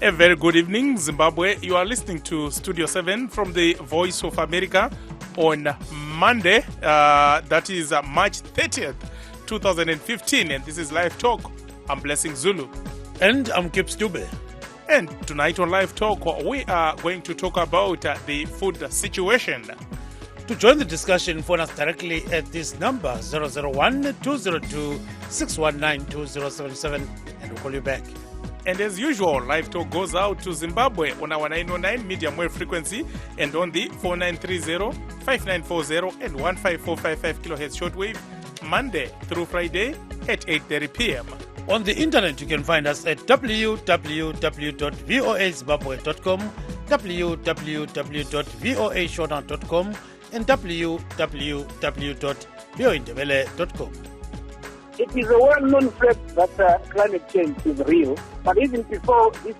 A very good evening, Zimbabwe. You are listening to Studio 7 from the Voice of America on Monday, that is March 30th, 2015, and this is Live Talk. I'm Blessing Zulu. And I'm Kip Stube. And tonight on Live Talk, we are going to talk about the food situation. To join the discussion, phone us directly at this number, 001-202-619-2077, and we'll call you back. And as usual, Live Talk goes out to Zimbabwe on our 909 medium wave frequency and on the 4930, 5940 and 15455 kilohertz shortwave, Monday through Friday at 8:30 p.m. On the internet, you can find us at www.voazimbabwe.com, www.voashowdown.com, and www.voindebele.com. It is a well-known fact that climate change is real, but even before this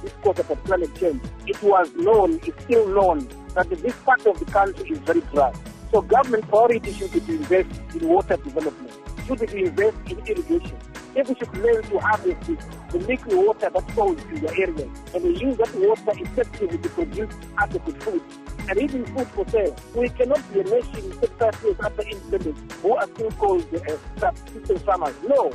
discourse about climate change, it was known, it's still known, that this part of the country is very dry. So government priority should be to invest in water development, should be to invest in irrigation. If we should learn to harvest the liquid water that flows in the area, and we use that water effectively to produce adequate food, and even food for sale. We cannot be a nation 35 years after independence who are still called subsistence farmers. No.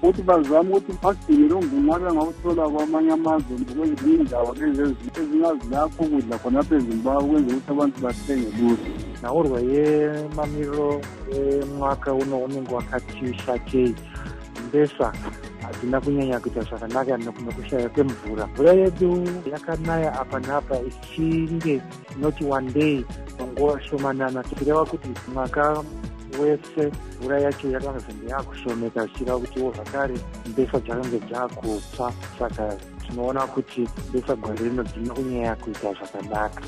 Ukuthi bazama ukuthi bagcine lo mvunala ngawuthola kwamanye amazwe kwezinye indawo ezingazilapho ukudla khona apha eZimbabwe ukwenza ukuthi abantu bathenge lula. Naorwa yemamiro mwaka uno unenge wakati shakei mbesa hatina kunyanya kuita zvakanaka nokushaya kwemvura. Mvura yedu yakanaya apa napa ichinge not one day panguva shomanana tichireva kuti mwaka wese mvura yacho yakazenge yakushomeka zvichireva kuti zvakare mbesa dzakange dzakutsva, saka tinoona kuti mbesa gore rino dzine kunyanya kuita zvakanaka.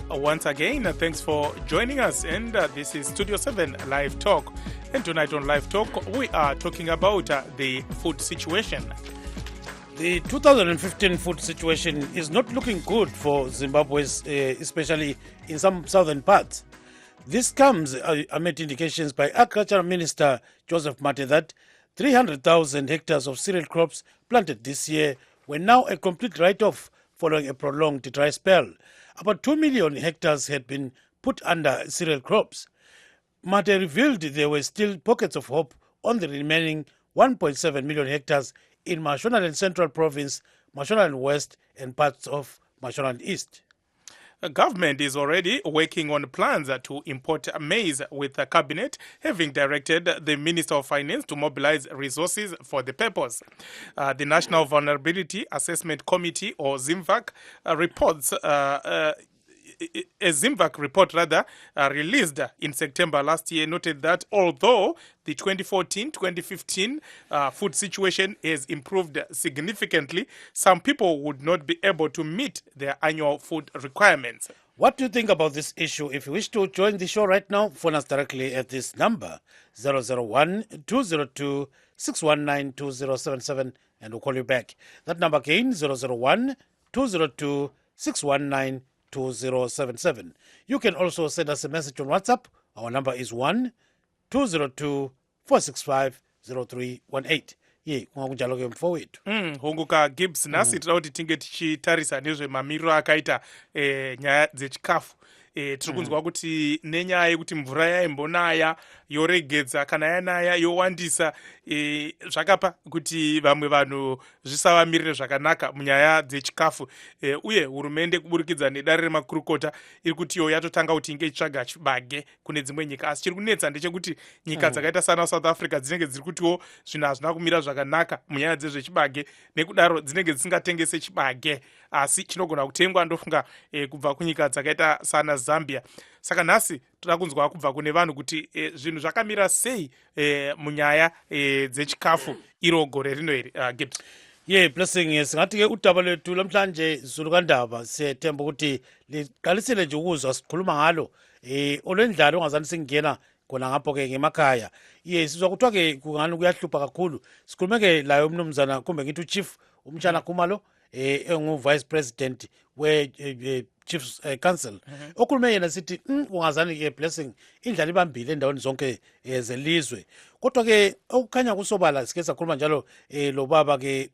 Once again, thanks for joining us, and this is Studio 7 Live Talk. And tonight on Live Talk, we are talking about the food situation. The 2015 food situation is not looking good for Zimbabwe's, especially in some southern parts. This comes amid indications by Agricultural Minister Joseph Mate that 300,000 hectares of cereal crops planted this year were now a complete write-off following a prolonged dry spell. About 2 million hectares had been put under cereal crops. Mate revealed there were still pockets of hope on the remaining 1.7 million hectares in Mashonaland Central Province, Mashonaland West, and parts of Mashonaland East. The government is already working on plans to import maize, with the cabinet having directed the Minister of Finance to mobilize resources for the purpose. The National Vulnerability Assessment Committee, or ZIMVAC, reports a ZIMVAC report released in September last year noted that although the 2014-2015 food situation has improved significantly, some people would not be able to meet their annual food requirements. What do you think about this issue? If you wish to join the show right now, phone us directly at this number, 001-202-619-2077, and we'll call you back. That number again, 001-202-619-2077. You can also send us a message on WhatsApp. Our number is 1-202-465-0318. Ye kungakunjalo ke mfowethu. Honguka Gibbs nasi tinoda kuti tinge tichitarisa nezvemamiriro akaita nyaya dzechikafu. Tiri kunzwa kuti nenyaya yekuti mvura yaimbonaya yoregedza kana yanaya yowandisa zvakapa kuti vamwe vanhu zvisavamirire zvakanaka munyaya dzechikafu, uye hurumende kuburikidza nedare remakurukota iri kuti iyo yatotanga kuti inge itsvaga chibage kune dzimwe nyika. Asi chiri kunetsa ndechekuti nyika dzakaita sana South Africa dzinenge dziri kutiwo zvinhu hazvina kumira zvakanaka munyaya dzezvechibage, nekudaro dzinenge dzisingatengese chibage asi chinogona kutengwa ndofunga kubva kunyika dzakaita sana Zambia. Saka nhasi toda kunzwa kubva kune vanhu kuti zvinhu zvakamira sei munyaya dzechikafu iro gore rino iri. Gibbs. Blessing, singathi ke udaba lethu lamhlanje Zulu kaNdaba siyathemba ukuthi liqalisele nje ukuzwa sikhuluma ngalo olwendlala ongazange singena khona ngapho ke ngemakhaya. Sizwa kuthiwa ke kungani kuyahlupha kakhulu. Sikhulume ke layo umnumzana kumbe ngithi uChief umtshana Khumalo engu-vice president we-chiefs council okhulume yena sithi ungazani-ke blessing indlala ibambile endaweni zonke zelizwe kodwa-ke okukhanya kusobala sike sakhuluma njalo lo baba-ke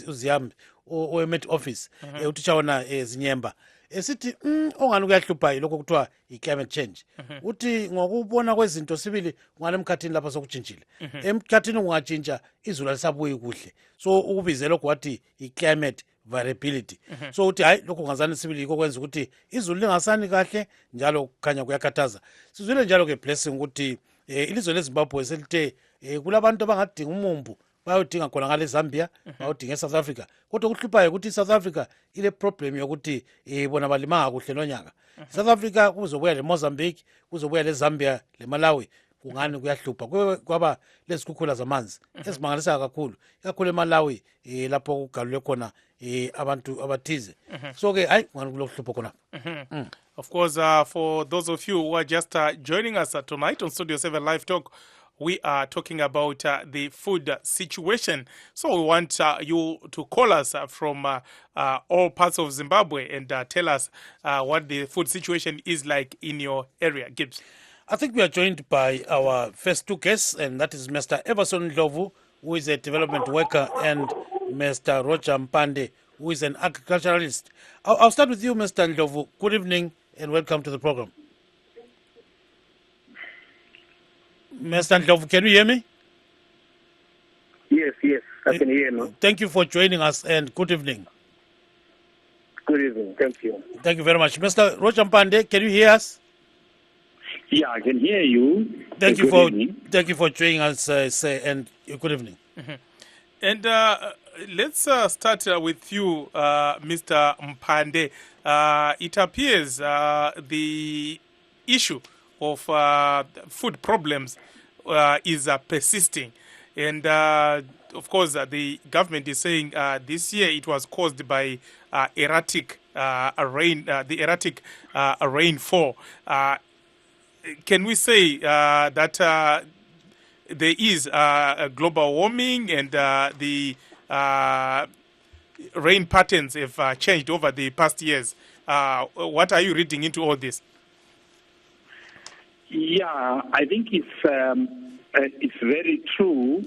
uziyambi owe-met office utitsha wona zinyemba esithi ongani kuyahlupha lokho kuthiwa i-climate change uthi ngokubona kwezinto sibili ungani emkhathini lapha sokutshintshile emkhathini kungatshintsha izulu alisabuyi kuhle so ukubizela lokho wathi i-climate variability so uthi hayi lokho kungazani sibili yikho kwenza ukuthi izulu lingasani kahle njalo kukhanya kuyakhathaza sizwile njalo-ke blessing ukuthi ilizwe lezimbabwe selithe kulabantu abangadinga umumbu bayodinga khona ngale Zambia bayodinga eSouth Africa kodwa kuhluphayo ukuthi iSouth Africa ile problem yokuthi bona balimanga kuhle nonyaka South Africa kuzobuya leMozambique kuzobuya leZambia leMalawi kungani kuyahlupha kwaba lezikhukhula zamanzi ezimangalisa kakhulu eMalawi lapho kugalule khona abantu abathize so ke hayi kungani kulohlupho khona. Of course, for those of you who are just joining us tonight on Studio 7 Live Talk, we are talking about the food situation. So we want you to call us from all parts of Zimbabwe and tell us what the food situation is like in your area. Gibbs. I think we are joined by our first two guests, and that is Mr. Everson Ndlovu, who is a development worker, and Mr. Roger Mpande, who is an agriculturalist. I'll start with you, Mr. Ndlovu. Good evening and welcome to the program. Mr. Ndlovu, can you hear me? Yes, I can hear you. Thank you for joining us and good evening. Good evening, thank you. Thank you very much. Mr. Roger Mpande, can you hear us? Yeah, I can hear you. Thank you for joining us, and good evening. And let's start with you, Mr. Mpande. It appears the issue of food problems is persisting. And of course, the government is saying this year it was caused by erratic rainfall. Can we say that there is a global warming and the rain patterns have changed over the past years? What are you reading into all this? Yeah, I think it's very true.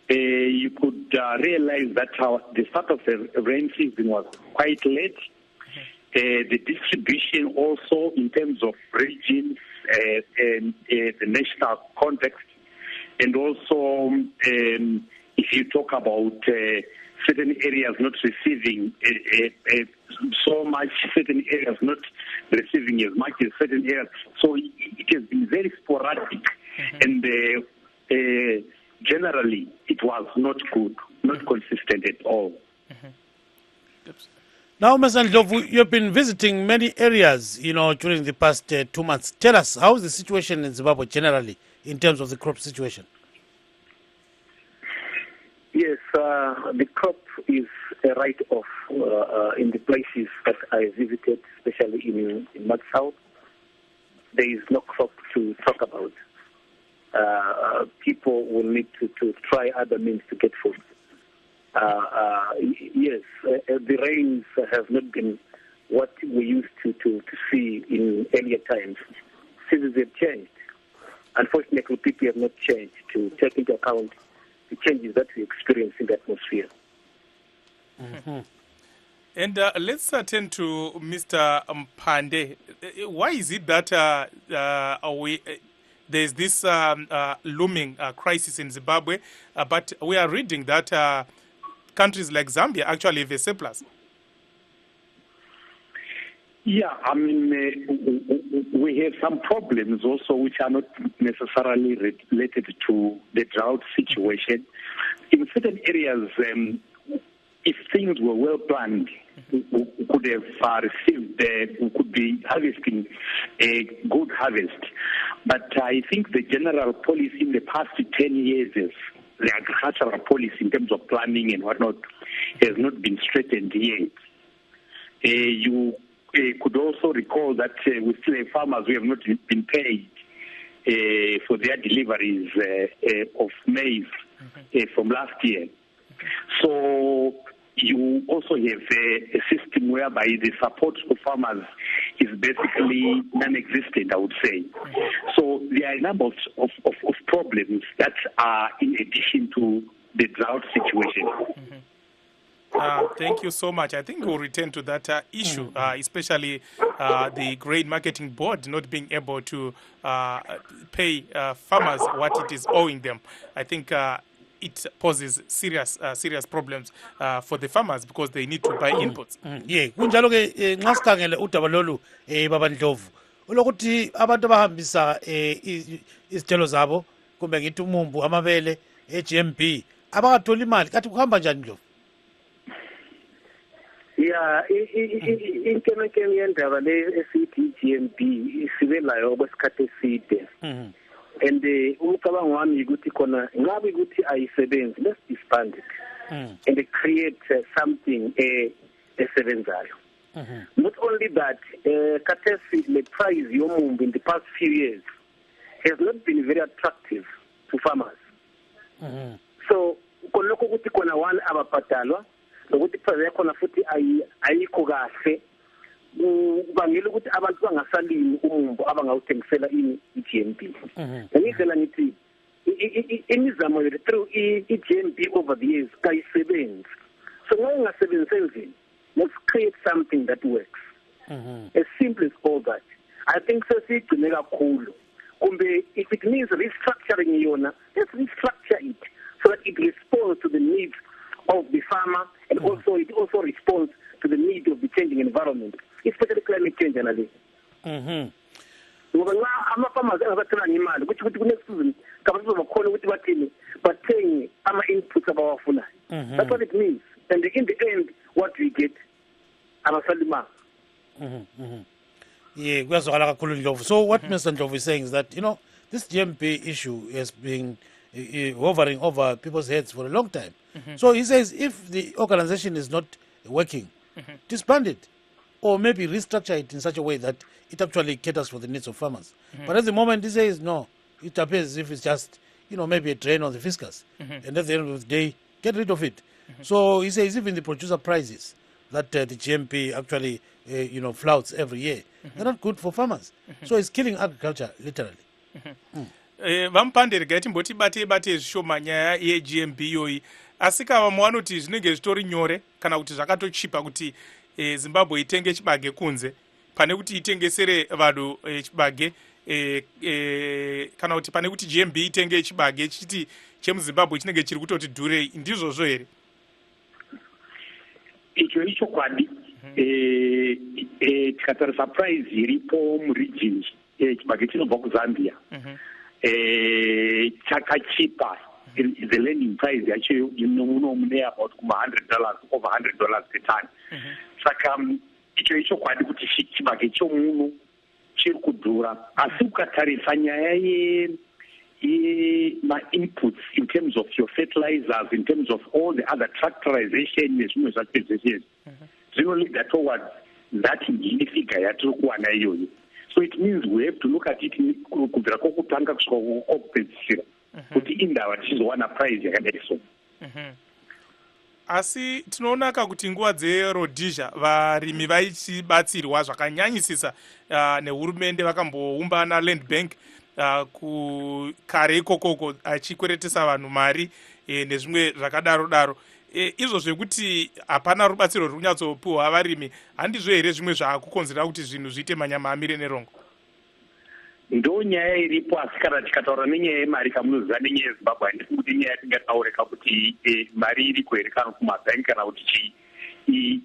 You could realize that the start of the rain season was quite late. The distribution also in terms of regions and the national context, and also if you talk about certain areas not receiving so much, certain areas not receiving as much as certain areas. So it has been very sporadic, and generally it was not good, not consistent at all. Now, Mr. Ndlovu, you've been visiting many areas, during the past 2 months. Tell us, how is the situation in Zimbabwe generally in terms of the crop situation? Yes, the crop is a write-off in the places that I visited, especially in Mud South. There is no crop to talk about. People will need to try other means to get food. Yes, the rains have not been what we used to see in earlier times. Seasons have changed. Unfortunately, people have not changed to take into account the changes that we experience in the atmosphere. And let's turn to Mr. Mpande. Why is it that there's this looming crisis in Zimbabwe, but we are reading that countries like Zambia actually have a surplus? Yeah, I mean, we have some problems also which are not necessarily related to the drought situation. In certain areas, if things were well planned, we could have received, we could be harvesting a good harvest. But I think the general policy in the past 10 years is the agricultural policy in terms of planning and whatnot has not been straightened yet. You could also recall that we still have farmers who have not been paid for their deliveries of maize from last year. So you also have a system whereby the support to farmers is basically non-existent, I would say. So there are a number of problems that are in addition to the drought situation. Thank you so much. I think we'll return to that issue, especially the grain marketing board not being able to pay farmers what it is owing them. I think it poses serious problems for the farmers because they need to buy inputs. Yeah, kunjalo ke nxa sikhangele udaba lolu baba Ndlovu ulokuthi abantu abahambisa izithelo zabo kumbe ngithi umumbu amabele eGMB abakatholi imali kathi kuhamba njani Ndlovu? Yeah, inkemenkeme yendaba le esithi GMB isibelayo okwesikhathi eside. And umcabango wami ukuthi khona ngabe ukuthi ayisebenzi, let's disband it and create something esebenzayo. Not only that, Katesi, the price yomumbu in the past few years has not been very attractive to farmers. So konoko ukuthi khona one abaphatalwa nokuthi price yakhona futhi ayikho kahle ubangela ukuthi abantu bangasalimi umumbu abangawuthengisela iGMB. Ngiyizela ngithi imizamo yethu through iGMB over the years kayisebenzi. So ngoba ingasebenzi, let's create something that works. As simple as all that. I think sesigcine kakhulu. Kumbe if it means restructuring yona, let's restructure it so that it responds to the needs of the farmer and also it also responds to the need of the changing environment, especially climate change analysis. Ngoba ama-farmers engabathola imali ukuthi kunext season kabantu bakhona ukuthi bathini bathenge ama-inputs abawafunayo. That's what it means. And in the end, what we get abasalimanga. Yeah, kuyazwakala kakhulu Ndlovu. So what Mr. Ndlovu is saying is that, this GMB issue has been hovering over people's heads for a long time. So he says if the organization is not working, disband it or maybe restructure it in such a way that it actually caters for the needs of farmers. But at the moment he says no, it appears as if it's just, maybe a drain on the fiscus. And at the end of the day, get rid of it. So he says even the producer prices that the GMP actually, flouts every year, they're not good for farmers. So it's killing agriculture, literally. Vampanderi gaiti mboti bate zvishoma nyaya yeGMB yoyi asika vamwe vanoti zvinenge zvitori nyore kana kuti zvakatochipa kuti Zimbabwe itenge chibage kunze pane kuti itengesere vanhu chibage kana kuti pane kuti GMB itenge chibage chiti chemuZimbabwe chinenge chiri kutoti dhurei. Ndizvozvo here? Icho kwadi tikatarisa price iripo muregion chibage chinobva kuZambia chakachipa. The lending price yacho mune about $100 over $100 per ton. Saka icho kwadi kuti chibage chomuno chiri kudhura asi ukatarisa nyaya inputs in terms of your fertilizers, in terms of all the other tractorization nezvimwe zvacho zveshe zvinolida towards that figure yatiri kuwana iyoyo. So it means we have to look at it kubvira kokutanga kusvika kokupedzisira kuti indava tichizowana price yakadai so. Asi tinoonaka kuti nguva dzeRhodesia varimi vaichibatsirwa zvakanyanyisisa nehurumende, vakamboumba naLand Bank kare ikokoko achikweretesa vanhu mari nezvimwe zvakadaro. Izvo zvekuti hapana rubatsiro ruri kunyatsopiwa varimi, handizvo here zvimwe zvaakukonzera kuti zvinhu zviite manyama amire nerongo? Ndo nyaya iripo, asi kana tikataura nenyaya yemari kamunoziva nenyaya yeZimbabwe handisi kuti nyaya yatingataurika kuti mari iriko here kana kumabhanki kana kuti chii.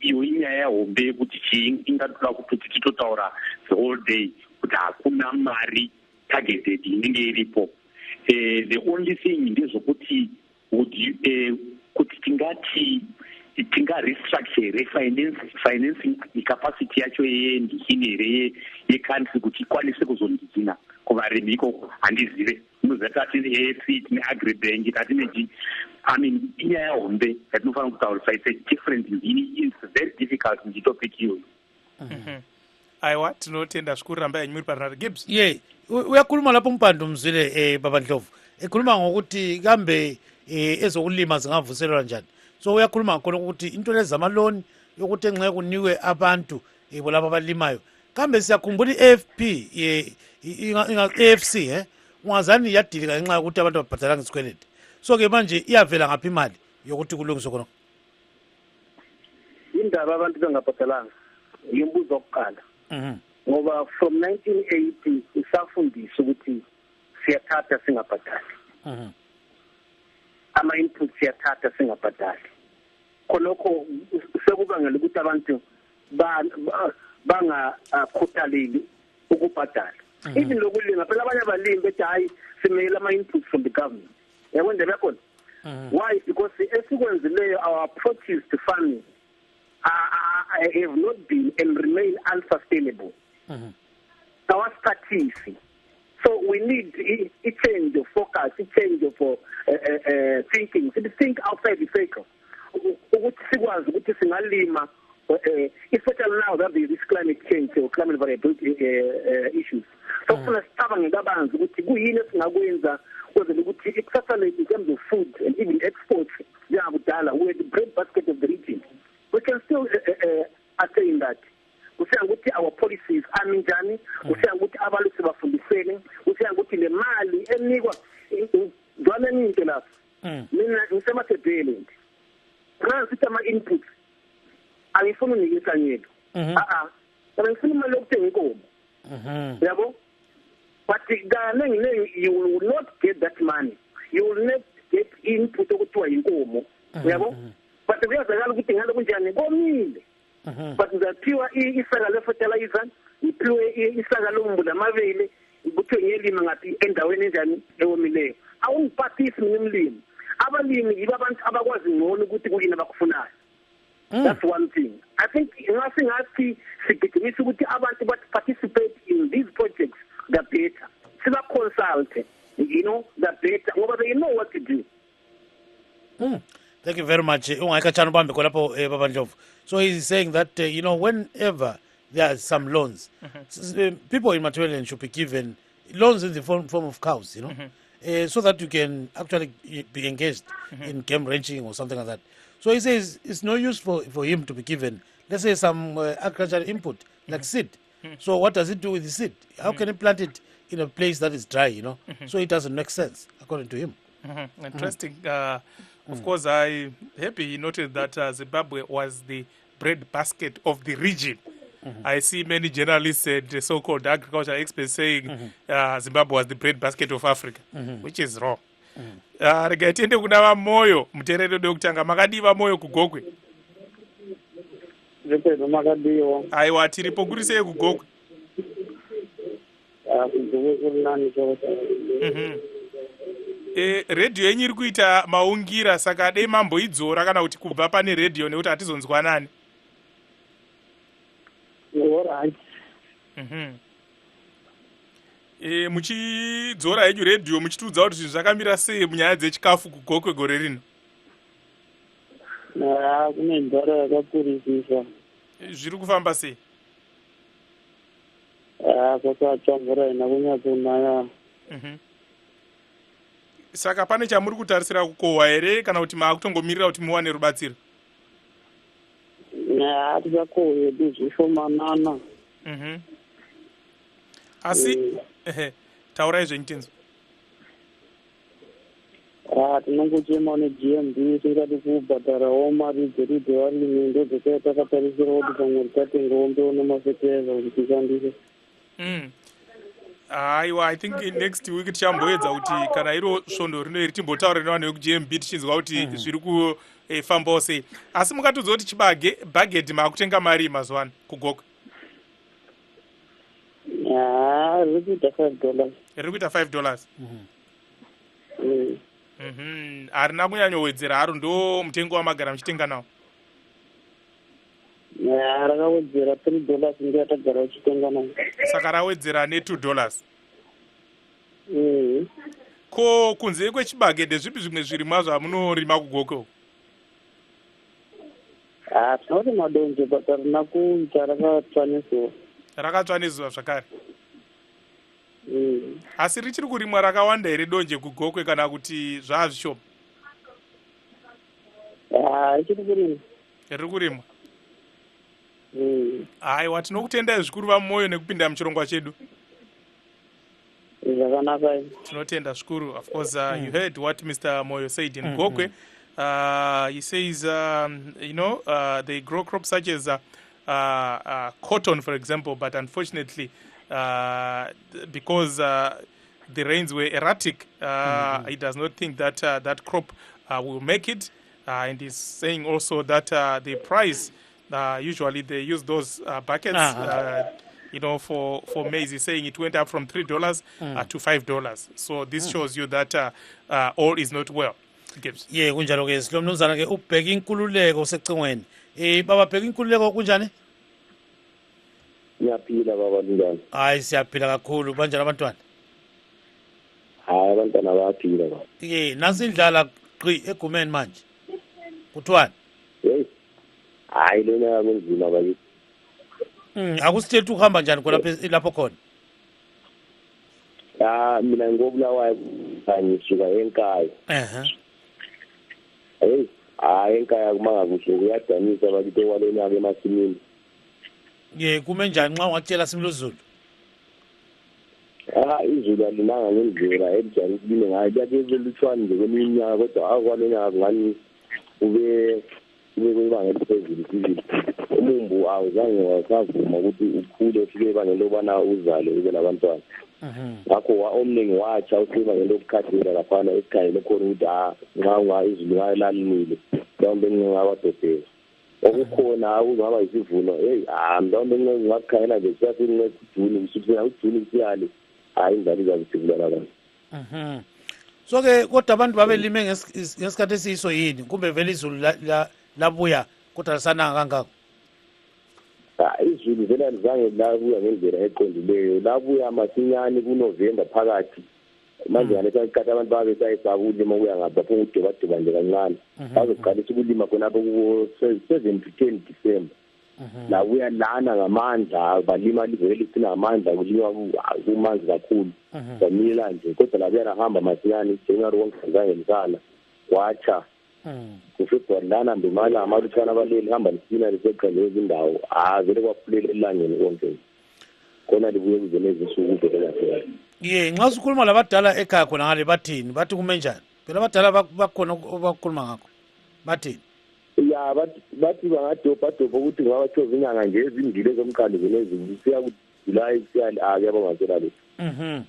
Iyo inyaya hombe yekuti chii ingatoda kuti titotaura the whole day kuti hakuna mari targeted inenge iripo. The only thing ndezvokuti kuti tingati restructure financing capacity yacho yendihini here yecountry kuti ikwanise kuzondidzina kuvarimi ikoko handizive. Unoziva tati tine agribank tatine inyaya hombe yatinofanira kutaurisa. It's a different it's very difficult topic iyoyo. Aiwa, tinotenda zvikuru ramba yenyu muri paRunhare Gibbs. Uyakhuluma lapho umpando mzwile baba Ndlovu ekhuluma ngokuthi kambe ezokulima zingavuselelwa njani. so uyakhuluma khona ukuthi into lezama-loan yokuthi enxa yokuniwe abantu laba abalimayo kambe siyakhumbula i-AFP i-AFC ungazani yadilika ngenxa yokuthi abantu babhadalanga isikweleti so-ke manje iyavela ngaphi imali yokuthi kulungiswe khona indaba abantu bengabhadalanga yimbuzo yokuqala ngoba from 1980 isafundisa ukuthi siyathatha singabhadali ama-input siyathatha singabhadali khonokho sekubangela ukuthi abantu bangakhuthaleli ukubhadala even lokulima phela abanye abalimi bethi hayi simele ama-inputs from the government yabona bekhona why because esikwenzileyo our approaches to farming have not been and remain unsustainable our strategy. So we need a change of focus, a change of thinking. So to think outside the circle. Especially now that there is climate change or climate variability issues. So for starving gabands, which in terms of food and even exports, we're the bread basket of the region. We can still attain that. Usiyanguthi our policies aminjani usiyanguthi abalusi bafundisene usiyanguthi le mali enikwa zwana ninke lapha mina ngisemathebhele ngithi ama-inputs angifuni unikisa nyelo kodwa ngifuna imali yokuthenga inkomo yabo but kaningi you will not get that money, you will not get input okuthiwa inkomo yabo but kuyazakala ukuthi ngalo kunjani komile but ngaphiwa isaka le fertilizer iphiwe isaka lombula amabele ukuthi ngiyelima ngathi endaweni enjani ewomileyo awungiphathisi mina umlimi abalimi yiba abantu abakwazi ngcono ukuthi kuyini abakufunayo. That's one thing. I think ngathi sigidimisa ukuthi abantu participate in these projects the better siba consult the better ngoba they know what to do. Thank you very much. Baba Ndlovu. So he's saying that, whenever there are some loans, people in Matabeleland should be given loans in the form of cows, so that you can actually be engaged in game ranching or something like that. So he says it's no use for him to be given, let's say, some agricultural input, like seed. So what does it do with the seed? How can he plant it in a place that is dry, So it doesn't make sense, according to him. Interesting. Of course, I'm happy he noted that Zimbabwe was the bread basket of the region. I see many journalists and so-called agriculture experts saying Zimbabwe was the bread basket of Africa, which is wrong. Rega tiende kuna vamoyo muteereri wekutanga makadiva moyo kugokwe. Zvepedo makadiwa. Aiwa tiripo kuri sei kugokwe? Kugokwe kuri nani chose. Radio yenyu iri kuita maungira saka dei mamboidzora kana kuti kubva pane radio nekuti hatizonzwanani. Alright. Muchidzora yenyu radio muchitiudza kuti zvinhu zvakamira sei munyaya dzechikafu kugokwe gore rino? Kune nzara yakakurisisa. Zviri kufamba sei? Kwakatsva mvura ina kunyatsonaya. Saka pane chamuri kutarisira kukohwa here kana kuti maakutongomirira kuti muwane rubatsiro? Hatichakohwa hedu zvishomanana. Asi taurai zvenyitenzo. Tinongochema neGMB tingati kubhadharawo mari dzeridhe varimi ndodzekaya takatarisira kuti pamwe tatengawo mbeu nemafertilizer kuti tishandise. Aiwa, I think next week tichamboedza kuti kana iro svondo rino iri timbotaura nevanhu vekuGMB tichinzwa kuti zviri kufambawo sei. Asi mukatudza kuti chibhageti maakutenga mari mazuva ano kugokwe? Riri kuita $5. Riri kuita $5? Harina kunyanyowedzera haro, ndo mutengo wamagara muchitenga nawo? Rakawedzera $3 ndiye atagara uchitenga nawo. Saka rawedzera ne$2. Ko kunze kwechibage zvipi zvimwe zvirimwa zvamunorima kugokwe? Tinorima donje but harina kuita rakatsva nezuva. Rakatsva nezuva zvakare? Asi richiri kurimwa rakawanda here donje kugokwe kana kuti zvazvishoma? ichiri kurimwa. Riri kurimwa. Aiwa, tinokutendai zvikuru vamoyo nekupinda muchirongwa chedu. Zvakanaka. Tinotenda zvikuru. Of course, you heard what Mr. Moyo said in Gokwe. He says, they grow crops such as cotton, for example, but unfortunately, because the rains were erratic, he does not think that that crop will make it. And he's saying also that the price, usually they use those buckets, for maize. He's saying it went up from $3 to $5. So this shows you that all is not well. Gibbs. Yeah, kunjalo ke silo mnumzana ke ubheka inkululeko secingweni. Baba bheka inkululeko kunjani? Ngiyaphila baba njani? Hayi siyaphila kakhulu. Banjani abantwana? Hayi abantwana bayaphila baba. Nasi indlala qi egumeni manje. Kuthiwani? Hey. Hayi lena kunzima bakithi. Akusithethe ukuhamba njani khona lapho khona? Mina ngobulawayo ngisuka eNkayi. Hey, eNkayi kumanga kuhle kuyadanisa bakithi walena ke emasimini. Kume njani nxa ungatshela similo Zulu? Izulu alinanga ngendlela elijayele ukubine ngayo. Kuyake lutshwane nje kweminye iminyaka kodwa akwalena ngani ube kwibanga eliphezulu phezulu. Umumbu awuzange wasavuma ukuthi ukhule ufike ibanga lokubana uzale ube nabantwana. Ngakho omningi watsha usiba ngento okukhathela laphana esikhayeni khona ukuthi nxa izulu ngayilalinile mhlawumbe ngingabadodela. Okukhona ukungaba isivuno mhlawumbe ngingakhayela nje siyafika ngejuni kusukela ujuni kusiyale indlala izakuthibulala kahle. So ke kodwa abantu babelime ngesikhathi esiyiso yini kumbe vele izulu labuya kodwa lisananga kangako? Izulu vele alizange labuya ngendlela eqondileyo. Labuya masinyane kuNovember phakathi. Manje ngesikhathi abantu babesayisaba ukulima kuya ngapha phela udebadeba nje kancane. Bazoqalisa ukulima khonapho ku-7 to 10 December. Labuya lana ngamandla balima livele lithina ngamandla kulinywa kumanzi kakhulu. Bamila nje kodwa labuya lahamba masinyane January wonke azange lisana watsha. Kufebruary lana ndumala amalutshwana abaleli hamba lisina liseqele izindawo vele kwafulela elangeni konke khona libuye kuze nezinsuku vele phela. Nxa sikhuluma labadala ekhaya khona ngale bathini bathi kume njani? Phela abadala bakhona bakhuluma ngakho bathini? Bathi bangadobha ukuthi ngabachova inyanga nje ezindile zomqando zenezulu siya kuJuly kuyabonga phela lokho.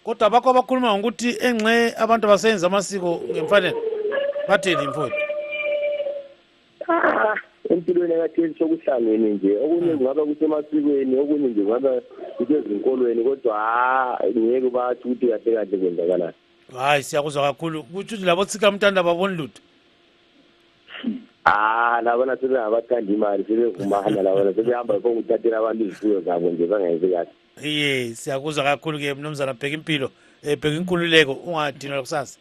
Kodwa bakho abakhuluma ngokuthi enxe abantu abasenza amasiko ngemfanelo bathini mfowethu? Empilweni akatheni sokuhlangene nje okunye kungaba kusemasikweni okunye nje kungaba kusezinkolweni kodwa ngeke bathi ukuthi kahle kahle kwenzakalani. Hayi siyakuzwa kakhulu kuthi labo tsika mntanda baboni lutho. Labona sebengabathanda imali sebevumana labona sebehamba ukuthathela abantu izifuyo zabo nje bangayenzi kahle. Siyakuzwa kakhulu ke mnumzana bheka impilo bheka inkululeko ungadinwa kusasa.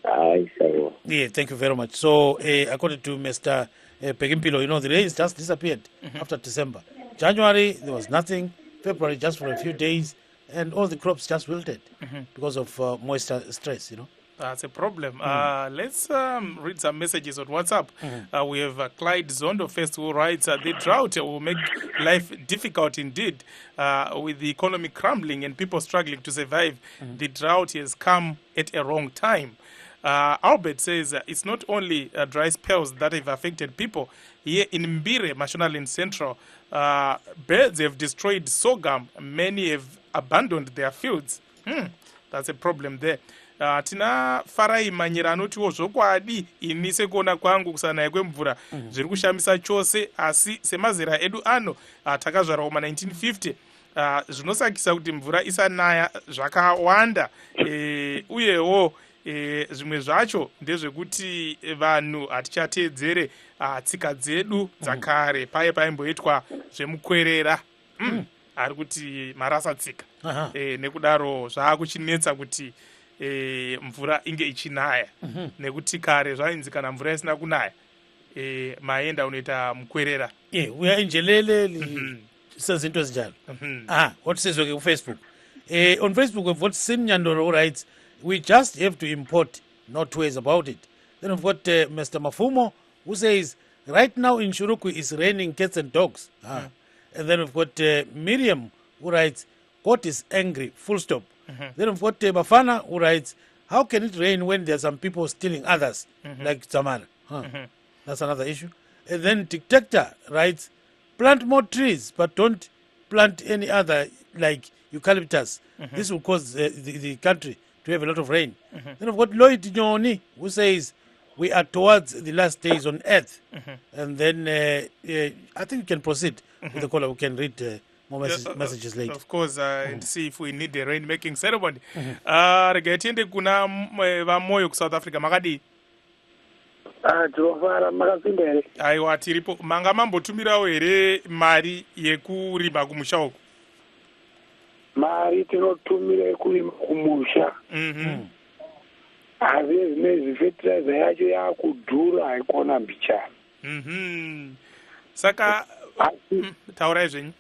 Thank you very much. So, according to Mr. Pegimpilo, the rains just disappeared after December. January, there was nothing. February, just for a few days. And all the crops just wilted because of moisture stress, That's a problem. Let's read some messages on WhatsApp. We have Clyde Zondo first, who writes, the drought will make life difficult indeed. With the economy crumbling and people struggling to survive, the drought has come at a wrong time. Albert says it's not only dry spells that have affected people. Here in Mbire, Mashonaland Central, birds have destroyed sorghum. Many have abandoned their fields. That's a problem there. Tina Farai Manyira anotiwo zvokwadi ini sekuona kwangu kusanaya kwemvura zviri kushamisa chose asi semazera edu ano takazvara kuma 1950 zvinosakisa kuti mvura isanaya zvakawanda uyewo zvimwe zvacho ndezvekuti vanhu hatichateedzere tsika dzedu dzakare paimboitwa zvemukwerera ari kuti marasa tsika nekudaro zvaakuchinetsa kuti mvura inge ichinaya nekuti kare zvainzi kana mvura isina kunaya maenda unoita mukwerera uya injelele sezinto ezinjalo watisizwe ke kufacebook on Facebook we've got Simnyandoro who writes, we just have to import, no two ways about it. Then we've got Mr. Mafumo, who says, right now in Shurukwi it's raining cats and dogs. And then we've got Miriam, who writes, God is angry, full stop. Then we've got Bafana, who writes, how can it rain when there's some people stealing others, like Tamara? That's another issue. And then Tic-Tactor writes, plant more trees, but don't plant any other, like eucalyptus. This will cause the country to have a lot of rain. Then we've got Lloyd Nyoni, who says, we are towards the last days on earth. And then I think we can proceed with the caller. We can read more messages later. Of course, and see if we need the rain-making ceremony. Rega tiende kuna vamoyo ku South Africa makadi. Tinofara makasimba here. Aiwa tiripo. Manga mambotumirawo here mari yekurima kumusha uku. Mari tinotumira yekurima kumusha. Asi zvinezvi fertilizer yacho yakudhura haikona mbichana. Saka taurai zvenyu.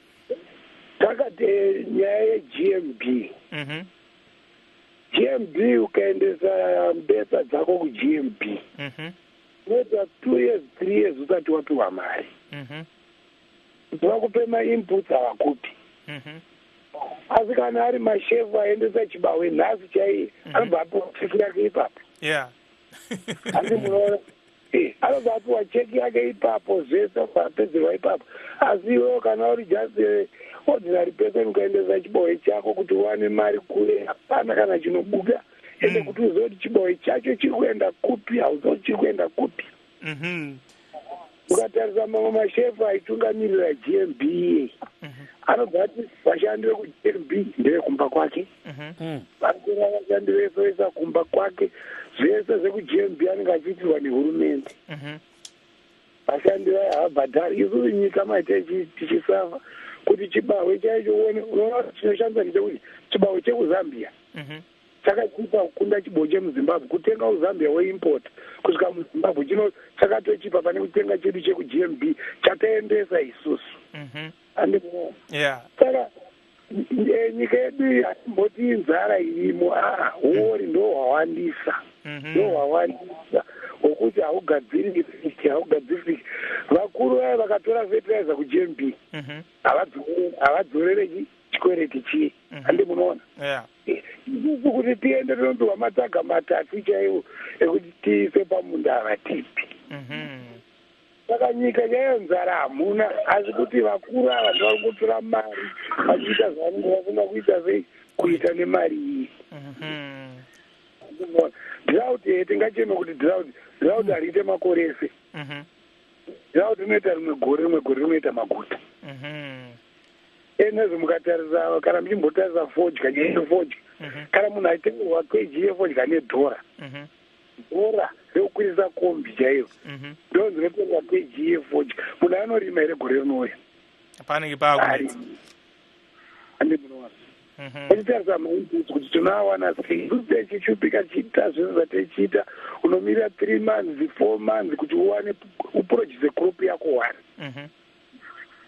Takati nyaya yeGMB. GMB ukaendesa mbesa dzako kuGMB. Noita 2 years 3 years usati wapiwa mari. Vakupe ma-inputs havakupi. Asi kana ari mashefu aendesa chibawe nhasi chaiye anobva apiwa cheki yake ipapo. Asi munoona anobva apiwa cheki yake ipapo zvese apedzerwa ipapo. Asi iwewo kana uri just ordinary person ukaendesa chibawe chako kuti uwane mari kure hapana kana chinobuda. Ende kuti uzoti chibawe chacho chiri kuenda kupi hauzoti chiri kuenda kupi. Ukatarisa mamwe mashefu aitungamirira GMB anobva ati vashandire kuGMB ndevekumba kwake. Vakura vashandire soisa kumba kwake zvese zvekuGMB anenge achiitirwa nehurumende. Vashandire havabhadhari. Isusu nyika maita tichisafa kuti chibawe chaicho uone unoona chinoshandisa ndechekuti chibawe chekuzambia chakachipa kukunda chibawe chemuzimbabwe. Kutenga uzambia weimport kusvika muzimbabwe chino chakatochipa pane kutenga chedu chekuGMB chataendesa isusu. Saka nyika yedu hatimboti inzara irimo. Huori ndo hwawandisa. Ndo hwawandisa hwokuti haugadziriki. Vakuru vaya vakatora fertilizer kuGMB havadzorere chikwereti chiye. Handi munoona. Isusu kuti tiende tinondowa matsaga matatu chaiwo ekuti tiise pamunda havatipi. Saka nyika chaiyo nzara hamuna, asi kuti vakuru ava ndivari kutora mari vachiita zvavanenge vafuna kuita sei kuita nemari iyi. Drought tingacheme kuti drought hariite makore ese. Drought inoita rimwe gore rinoita maguta. Enezvo mukatarisa kana muchimbotarisa fodya nyaya yefodya kana munhu aitengerwa keji yefodya nedhora dhora rekukwirisa kombi chaiyo ndo dzinotengerwa keji yefodya. Munhu anorima here gore rinouya panenge paakuita ande munoona achitarisa mainputs kuti tinoawana sei. Isusu tichishupika chiita zvinhu zvatichiita unomirira 3 months 4 months kuti uwane uproduce crop yako 1.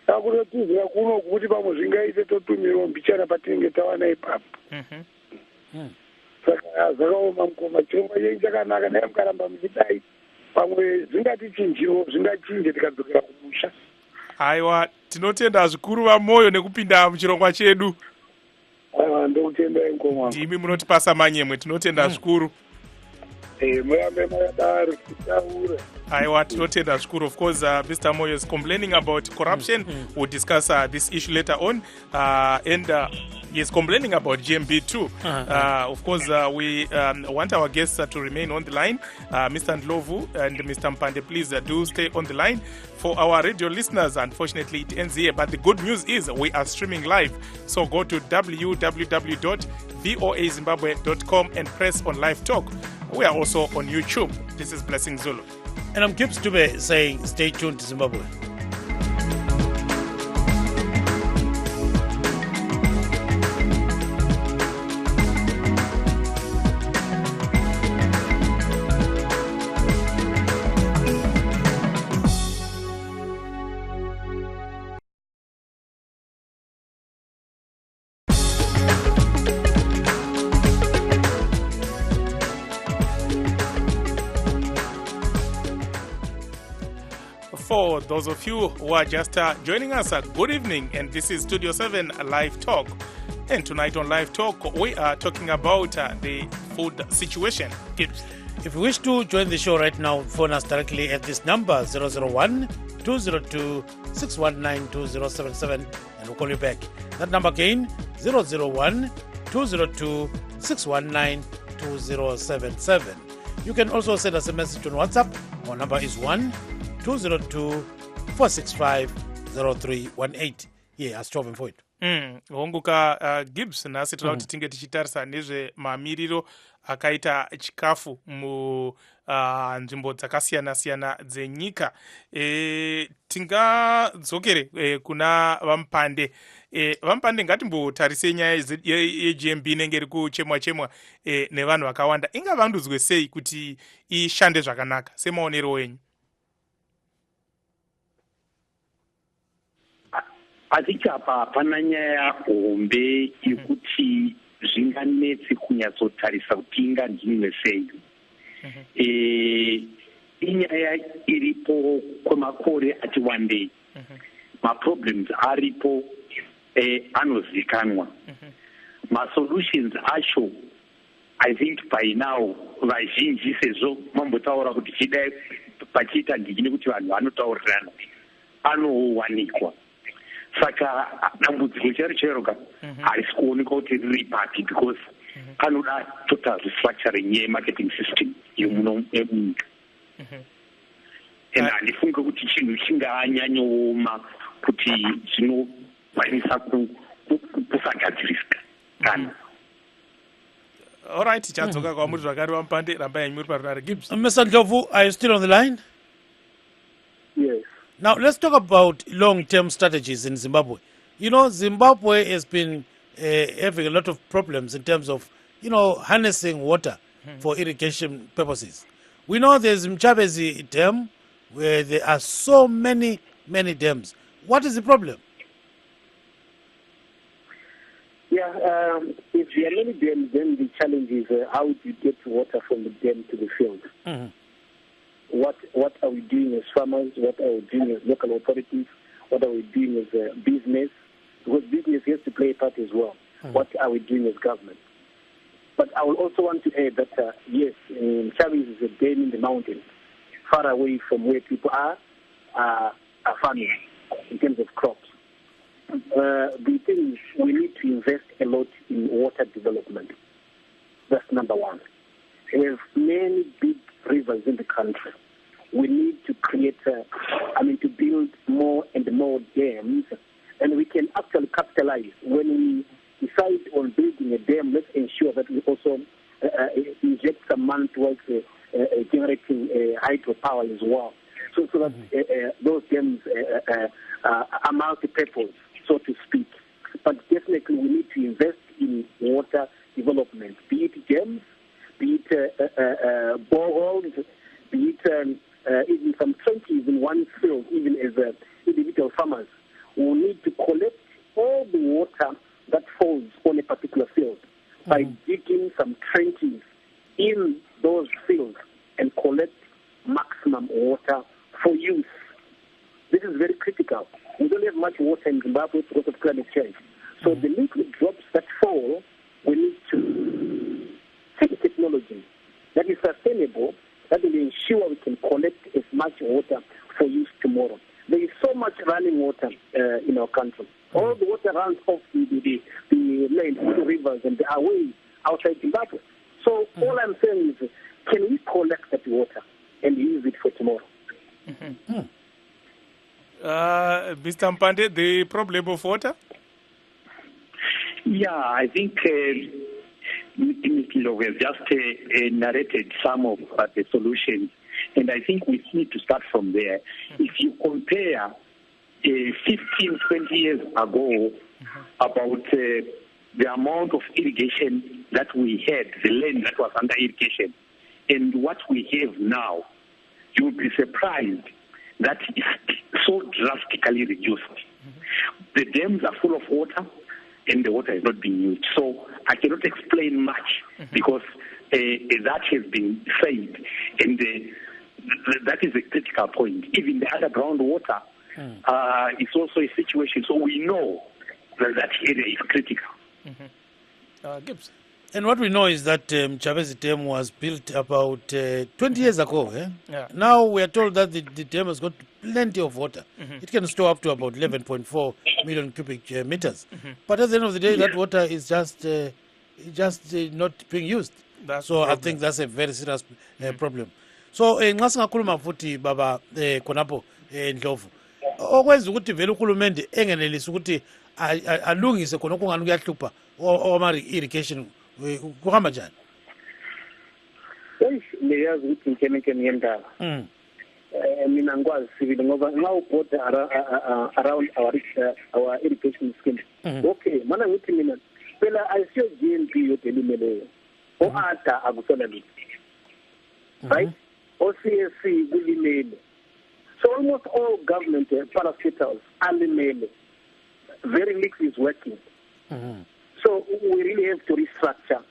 Takutotizira kuno kuti pamwe zvingaite totumirawo mbichana patinenge tawana ipapo. Saka zvakaoma mukoma chirongwa chenyu chakanaka naye mukaramba muchidai pamwe zvingatichinjiwo zvingachinje tikadzokera kumusha. Aiwa tinotenda zvikuru vamoyo nekupinda muchirongwa chedu. Aiwa ndokutendai mukoma. Ndimi munotipasa manyemwe tinotenda zvikuru. Murambe makadaro kutaura. Aiwa tinotenda zvikuru. Of course Mr. Moyo is complaining about corruption. We'll discuss this issue later on. And he is complaining about GMB too. Of course we want our guests to remain on the line. Mr. Ndlovu and Mr. Mpande, please do stay on the line. For our radio listeners, unfortunately it ends here, but the good news is we are streaming live. So go to www.voazimbabwe.com and press on Live Talk. We are also on YouTube. This is Blessing Zulu. And I'm Gibbs Dube saying stay tuned to Zimbabwe. for those of you who are just joining us, good evening, and this is Studio 7 Live Talk. And tonight on Live Talk, we are talking about the food situation. If you wish to join the show right now, phone us directly at this number 001-202-619-2077 and we'll call you back. That number again, 001-202-619-2077. You can also send us a message on WhatsApp. Our number is 1-202-465-0318. Yeah, Astro for it. Honguka Gibbs nhasi tinoda kuti tinge tichitarisa nezvemamiriro akaita chikafu munzvimbo dzakasiyana-siyana dzenyika. Tingadzokere kuna vamupande. Vamupande ngatimbotarise nyaya yeGMB inenge iri kuchemwa-chemwa nevanhu vakawanda. Ingavandudzwe sei kuti ishande zvakanaka semaonero enyu? I think apa pana nyaya hombe yekuti zvinganetsi kunyatsotarisa kuti ingadzinwe sei. Inyaya iripo kwemakore ati wandei. Maproblems aripo anozikanwa. Masolutions acho, I think by now vazhinji sezvo mambotaura kuti chidai pachiita ndikine kuti vanhu vanotaurirana anowanikwa. Saka dambudziko chero harisi kuonekwa kuti riri papi because panoda total restructuring yemarketing system yemunyika. And handifunge kuti chinhu chinganyanyooma kuti zvinokwanisa kusagadzirisika kana. All right, tichadzoka kwamuri zvakare vamupande, rambai muri parunare. Gibbs. Mr. Ndlovu, are you still on the line? Yes. Now, let's talk about long-term strategies in Zimbabwe. You know, Zimbabwe has been having a lot of problems in terms of, harnessing water for irrigation purposes. We know there's Mchabezi Dam, where there are so many dams. What is the problem? Yeah, if there are many dams, then the challenge is how do you get water from the dam to the field? What are we doing as farmers? What are we doing as local authorities? What are we doing as business? Because business has to play a part as well. What are we doing as government? But I will also want to add that, yes, Chavis is a dam in the mountains, far away from where people are farming in terms of crops. The thing is, we need to invest a lot in water development. That's number one. We have many big rivers in the country. We need to create, to build more and more dams, and we can actually capitalize. When we decide on building a dam, let's ensure that we also inject some money towards generating hydropower as well, so that those dams are multi-purpose, so to speak. But definitely we need to invest in water development, be it dams, be it boreholes, be it even some trenches in one field, even as individual farmers who need to collect all the water that falls on a particular field by digging some trenches in those fields and collect maximum water for use. This is very critical. We don't have much water in Zimbabwe because of climate change. So the liquid drops that fall, we need to take technology that is sustainable, that will ensure we can collect as much water for use tomorrow. There is so much running water in our country. All the water runs off the land, the rivers, and they are way outside Zimbabwe. So all I'm saying is, can we collect that water and use it for tomorrow? Mr. Mpande, the problem of water? Yeah, I think Mr. Lowe has just narrated some of the solutions, and I think we need to start from there. If you compare 15, 20 years ago about the amount of irrigation that we had, the land that was under irrigation, and what we have now, you will be surprised that it's so drastically reduced. The dams are full of water, and the water is not being used. So I cannot explain much because that has been said. And that is a critical point. Even the underground water is also a situation. So we know that area is critical. Gibbs. And what we know is that Chavez Dam was built about 20 years ago. Yeah. Now we are told that the dam has got plenty of water. It can store up to about 11.4 million cubic meters. But at the end of the day, that water is just not being used. So I think that's a very serious problem. So nxa singakhuluma futhi baba khonapho Ndlovu, okwenza ukuthi vele uhulumende engenelisi ukuthi alungise khona okungani kuyahlupha irrigation kuhamba njani? Ngiyazi ukuthi ngikene ngendaba. Mina ngikwazi sibili ngoba nxa ubhoda around our irrigation scheme. Okay, mana ngithi mina phela ayisiyo GNP yodelimeleyo. O-ADA akusona lutho. Right? O-CSC kulimele. So almost all government parastatals are limele. Very little is working. So we really have to restructure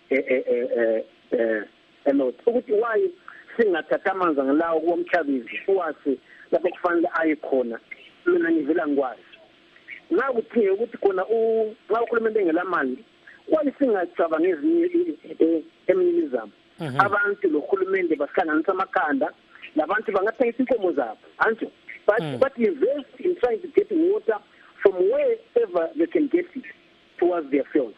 a lot. Why singathatha amanzi ngalawo komchabizi uwase lapho kufanele aye khona mina ngivela ngikwazi na ukuthi khona nxa uhulumende engelamali why singacabanga ezinye eminizamo abantu lohulumende basihlanganisa amakhanda labantu bangathengisa inkomo zabo anjo but invest in trying to get water from wherever they can get it towards their fields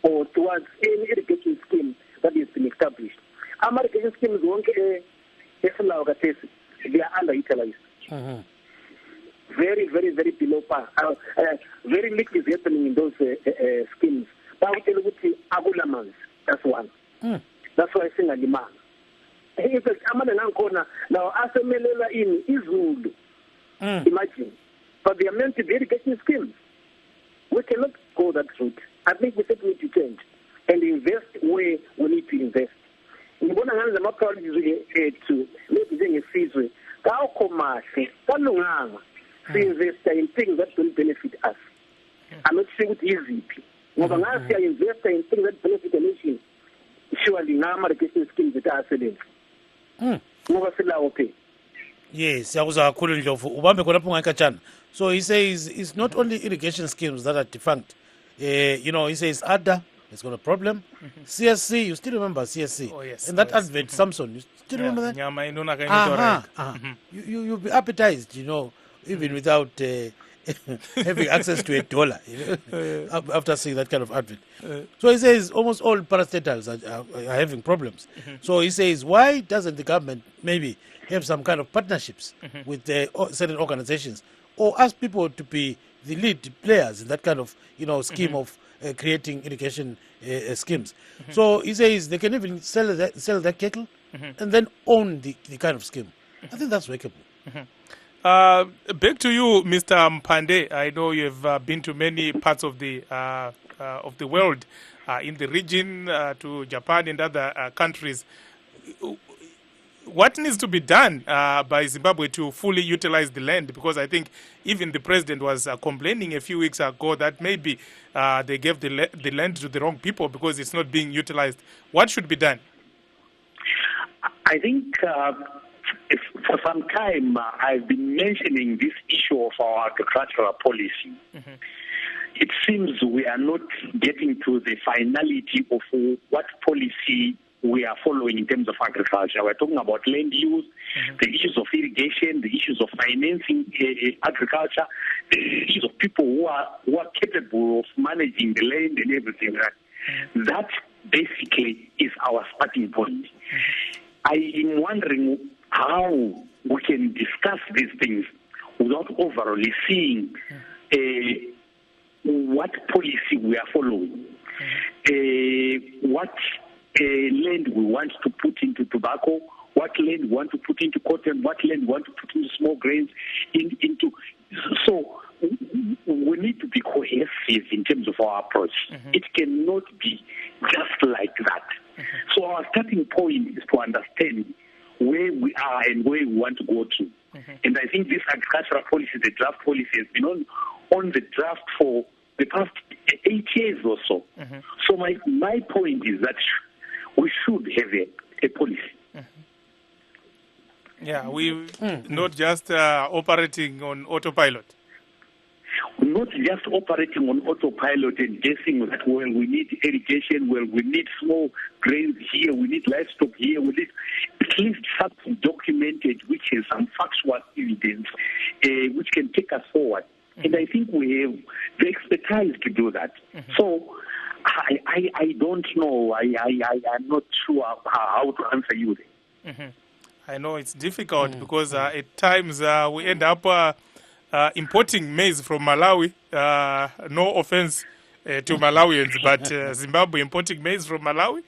or towards any irrigation scheme that has been established. Irrigation schemes won't they are underutilized. Very, very, very below par. Very little is happening in those schemes. That's one. That's why I sing a demand. In fact, now asemelela in Izulu. Imagine. But they are meant to be irrigation schemes. We cannot go that route. I think we need to change and invest where we need to invest. Ngibona ngani lama projects ethu lezingesizwe kawukho mahle kalunganga invest in things that will benefit us. I'm not saying ukuthi iziphi ngoba ngasi invest in things that benefit the nation. Surely ngama irrigation schemes that are selling. Ngoba silawo phe. Yes, yakuzwa kakhulu Ndlovu ubambe khona lapho ngayikhatshana. So he says it's not only irrigation schemes that are defunct. He says ADA has got a problem. CSC, you still remember CSC? Oh, yes. And that advert, Samson, you still remember that? You'll be appetized, even without having access to $1, after seeing that kind of advert. So he says almost all parastatals are having problems. So he says, why doesn't the government maybe have some kind of partnerships with certain organizations or ask people to be the lead players in that kind of scheme of creating irrigation schemes? So he says they can even sell that cattle and then own the kind of scheme. I think that's workable. Back to you, Mr. Mpande. I know you have been to many parts of the world, in the region, to Japan and other countries. What needs to be done by Zimbabwe to fully utilize the land? Because I think even the president was complaining a few weeks ago that maybe they gave the land to the wrong people because it's not being utilized. What should be done? I think for some time I've been mentioning this issue of our agricultural policy. It seems we are not getting to the finality of what policy we are following in terms of agriculture. We're talking about land use, the issues of irrigation, the issues of financing agriculture, the issues of people who are capable of managing the land and everything. That basically is our starting point. I am wondering how we can discuss these things without overall seeing what policy we are following, what land we want to put into tobacco, what land we want to put into cotton, what land we want to put into small grains, so we need to be cohesive in terms of our approach. It cannot be just like that. So our starting point is to understand where we are and where we want to go to. And I think this agricultural policy, the draft policy, has been on the draft for the past 8 years or so. So my point is that we should have a policy. Yeah, we not just operating on autopilot. Not just operating on autopilot and guessing that, well, we need irrigation, well, we need small grains here, we need livestock here, we need at least something documented which has some factual evidence which can take us forward. And I think we have the expertise to do that. So I don't know. I'm not sure how to answer you there. I know it's difficult because at times we end up importing maize from Malawi. No offense to Malawians, but Zimbabwe importing maize from Malawi.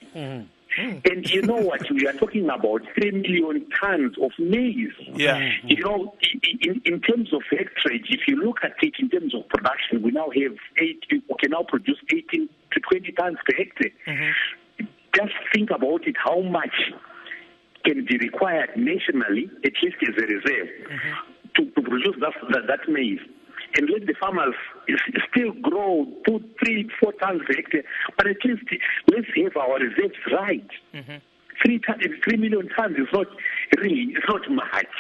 And you know what? We are talking about 3 million tons of maize. Yeah. You know, in terms of hectarage, if you look at it in terms of production, we now have we can now produce 18 to 20 tons per hectare. Just think about it, how much can be required nationally, at least as a reserve, to produce that maize. And let the farmers still grow 2, 3, 4 tons per hectare, but at least let's have our reserves right. 3 million tons is not really, it's not much.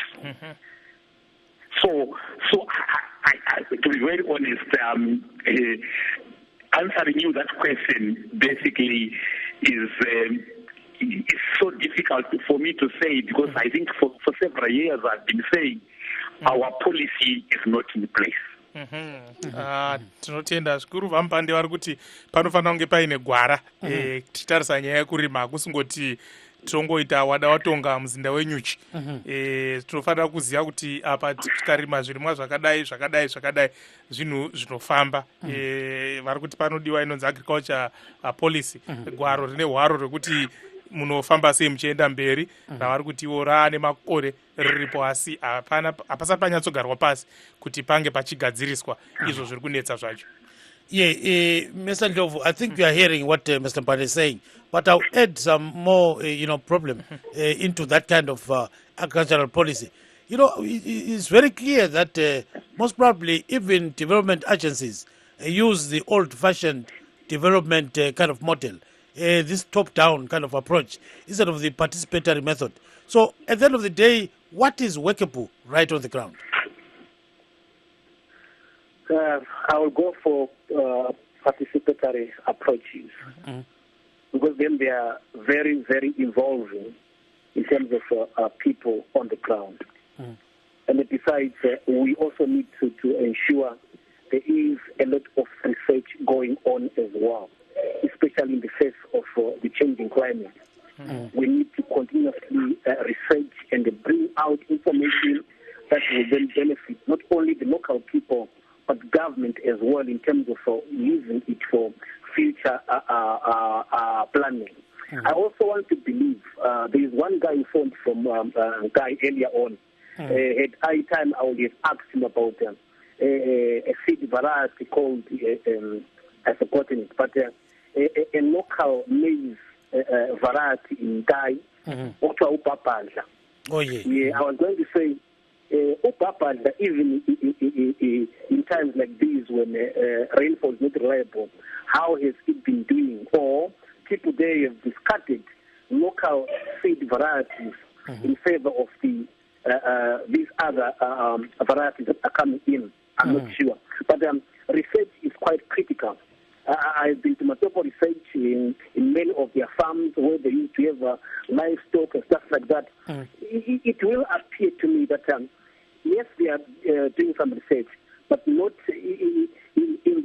So I, to be very honest, answering you that question basically is it's so difficult for me to say, because I think for several years I've been saying our policy is not in place. Tinotenda zvikuru vaMupande vari kuti panofanira kunge paine gwara tichitarisa nyaya yekurima, hakusingoti tongoita wada watonga muzinda wenyuchi. Tinofanira kuziva kuti apa tikarima zvirimwa zvakadai zvinhu zvinofamba. Vari kuti panodiwa inonzi agriculture policy, gwaro rine hwaro rwekuti munofamba sei muchienda mberi, ravari kuti ivo raane makore riripo, asi hapasati panyatsogarwa pasi kuti pange pachigadziriswa izvo zviri kunetsa zvacho. Yeah, Mr. Ndlovu, I think you are hearing what Mr. Mpande is saying, but I'll add some more, problem into that kind of agricultural policy. You know, it's very clear that most probably even development agencies use the old-fashioned development kind of model, this top-down kind of approach, instead of the participatory method. So, at the end of the day, what is workable right on the ground? I will go for participatory approaches, because then they are very, very involving in terms of people on the ground. And besides, we also need to ensure there is a lot of research going on as well, especially in the face of the changing climate. We need to continuously research and bring out information that will then benefit not only the local people, but government as well, in terms of using it for future planning. I also want to believe there is one guy who phoned from Guy earlier on. At I time, I would have asked him about a seed variety called, I've forgotten it, but a local maize variety in Guy, Upapanja. Oh, yeah. Yeah, I was going to say, Upapanja, even in times like these when rainfall is not reliable, how has it been doing? Or people there have discarded local seed varieties in favor of these other varieties that are coming in. I'm not sure. But research is quite critical. I've been to Matopo research in many of their farms where they used to have livestock and stuff like that. It will appear to me that, yes, they are doing some research, but not in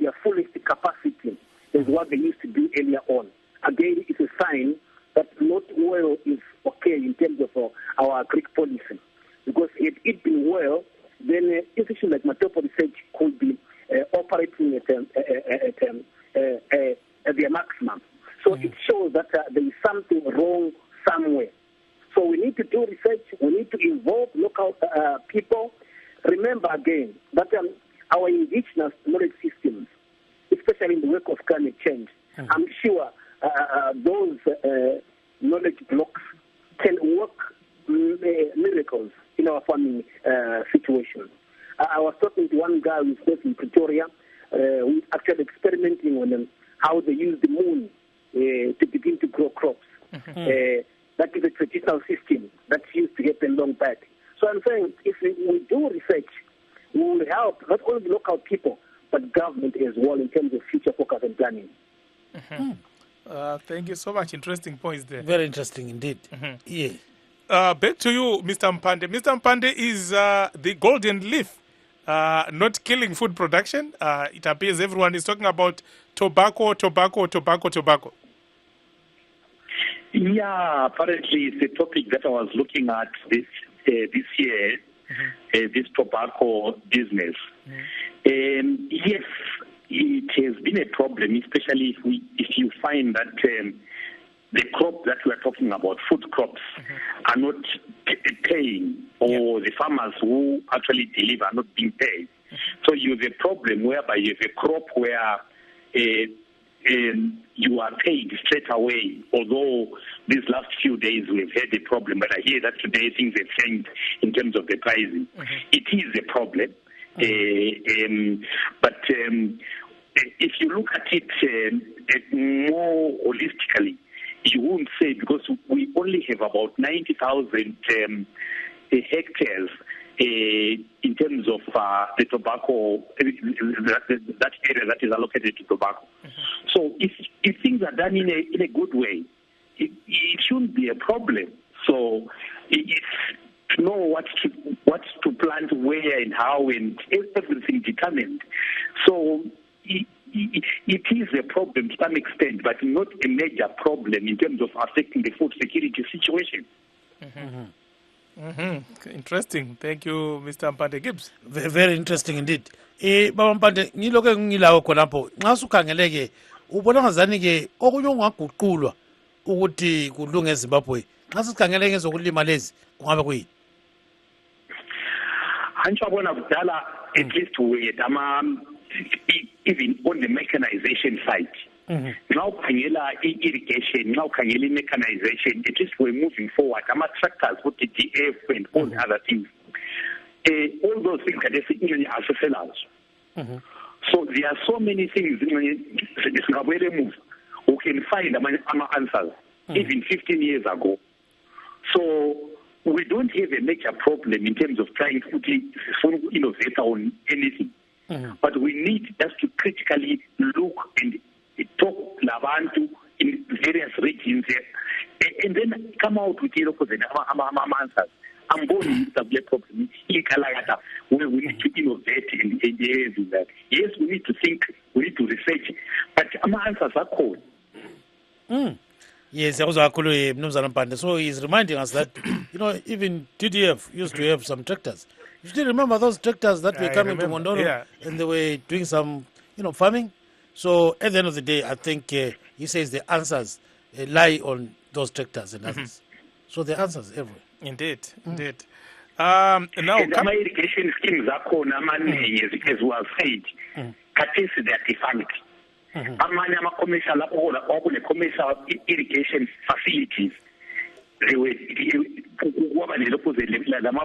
their fullest capacity as what they used to do earlier on. Again, it's a sign that not well is okay in terms of our Greek policy. Because if it been well, then institutions like Matopo Research could be operating at their maximum. So it shows that there is something wrong somewhere. So we need to do research. We need to involve local people. Remember again that our indigenous knowledge systems, especially in the work of climate change, I'm sure those knowledge blocks can work miracles in our farming situation. I was talking to one guy who's based in Pretoria, who's actually experimenting on how they use the moon to begin to grow crops. That is a traditional system that used to happen long back. So I'm saying if we do research, we will help not only local people, but government as well in terms of future focus and planning. Thank you so much. Interesting points there. Very interesting indeed. Yeah. Back to you, Mr. Mpande. Mr. Mpande is the golden leaf, not killing food production. It appears everyone is talking about tobacco. Yeah, apparently it's a topic that I was looking at this year, this tobacco business. Yes, it has been a problem, especially if you find that the crop that we are talking about, food crops, are not paying, or the farmers who actually deliver are not being paid. So you have a problem whereby you have a crop where you are paid straight away, although these last few days we've had a problem, but I hear that today things have changed in terms of the pricing. It is a problem, but if you look at it more holistically, you won't say, because we only have about 90,000 hectares in terms of the tobacco, that area that is allocated to tobacco. So if things are done in a good way, it shouldn't be a problem. So it's to know what to plant where and how, and everything determined. So it is a problem to some extent, but not a major problem in terms of affecting the food security situation. Interesting. Thank you, Mr. Mpande Gibbs. Very interesting indeed. Baba Mpande, ngiloke ngilawo khonapho nxa sukhangeleke ubona ngazani ke okunye ongaguqulwa ukuthi kulunge eZimbabwe nxa sikhangeleke ngezokulima lezi kungabe kuyini? Anjabona kudala, at least we even on the mechanization side. Now khangela irrigation, now khangela mechanization, at least we're moving forward. Tractors, what the DF and all the other things. All those things are assessors. So there are so many things who can find answers even 15 years ago. So we don't have a major problem in terms of trying to innovate on anything. But we need just to critically look and talk Labantu in various regions and then come out with answers. I'm going to be a problem where we need to innovate and do that. Yes, we need to think, we need to research, but answers are cold. Yes, Mnumzana Mpande. So he's reminding us that, even TDF used to have some tractors. You still remember those tractors that were coming to Mondoro and they were doing some, farming? So at the end of the day, I think he says the answers lie on those tractors and others. So the answers everywhere. Indeed. Now, my irrigation schemes are called as well said. Katesi, they are defunct. Commercial irrigation facilities. They were